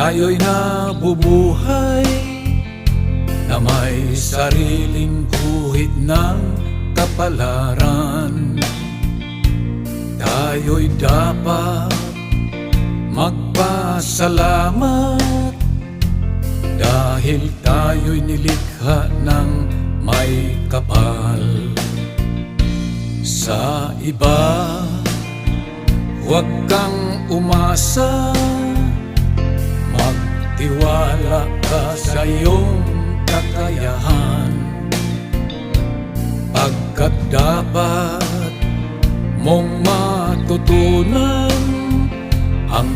Tayo'y nabubuhay na may sariling guhit ng kapalaran. Tayo'y dapat magpasalamat dahil tayo'y nilikha ng may kapal. Sa iba, huwag kang umasa, magtiwala ka sa iyong kakayahan, pagkat dapat mong matutunan ang